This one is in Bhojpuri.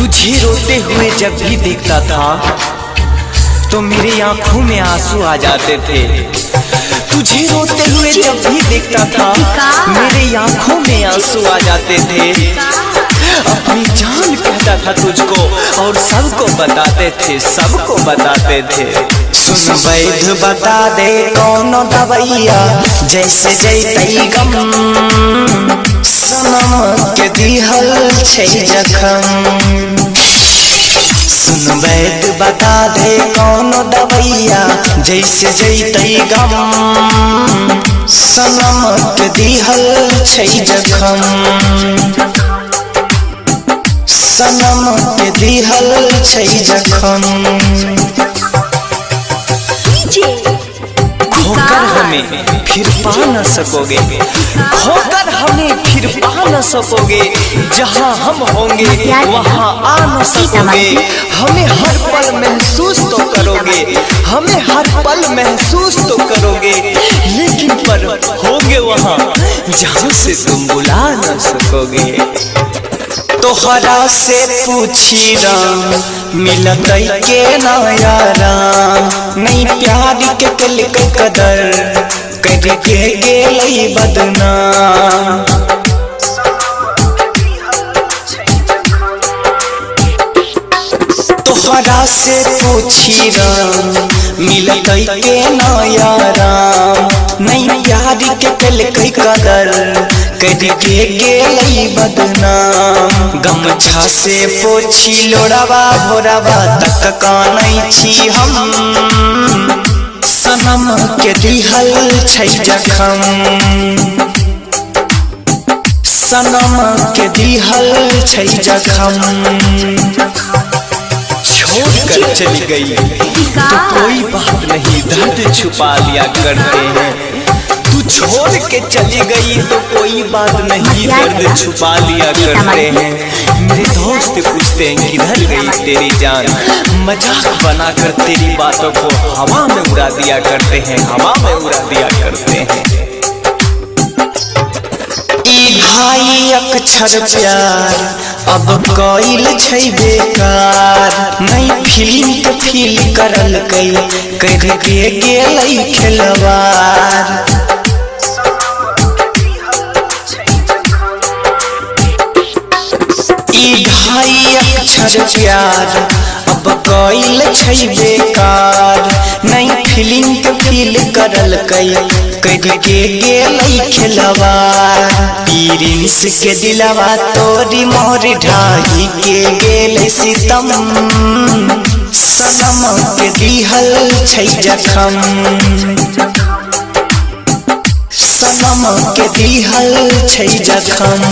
तुझे रोते हुए जब भी देखता था तो मेरी आंखों में आंसू आ जाते थे। तुझे रोते हुए जब भी देखता था मेरी आंखों में आंसू आ जाते थे। अपनी जान कहता था तुझको और सबको बताते थे, सबको बताते थे। सुन वैद्य बता दे कौन दवैया जैसे जैतई गम, सनम के दिहल छै जखम। सुन वैद्य बता दे कौन दवैया जैसे जैतई गम, सनम के दिहल छै जखम। सनम के दिहल छै जखम। खोकर हमें फिर पा न सकोगे, खोकर हमें फिर पा न सकोगे। जहाँ हम होंगे वहाँ आ न सकोगे। हमें हर पल महसूस तो करोगे, हमें हर पल महसूस तो करोगे, लेकिन पर होगे वहाँ जहाँ से तुम बुला न सकोगे। तोहरा से पूछी राम मिलत के ना यारा, नहीं प्यार के कल के कदर करके गेलई बदनाम। तोहरा से पूछी राम मिलत के ना यारा, नहीं प्यार के कल के कदर करके गेलई बदनाम। गमछा से पोछी लोड़ावा भोरावा तक कानै छी हम, सनम के दिहल छै जखम। सनम के दिहल छै जखम। छोड़कर चली गई तो कोई बात नहीं, दर्द छुपा लिया करते हैं। तू छोड़ के चली गई तो कोई बात नहीं, दर्द छुपा लिया करते हैं। मेरे दोस्त पूछते हैं किधर गई तेरी जान, मजाक बनाकर तेरी बातों को हवा में उड़ा दिया करते हैं, हवा में उड़ा दिया करते हैं। ई भाई अक्षर प्यार अब कइल छै बेकार, नहीं फिल्म के फील करल कई करके गेलई खिलवाड़। ई भाई अक्षर प्यार अब कइल छै बेकार, नहीं फिल्म के फील करल कई करके गेलई खिलवाड़। प्रिंस के दिलवा तोरी मोर ढाई के गेल सितम, सनम के दिहल छै जखम। सनम के दिहल छै जखम।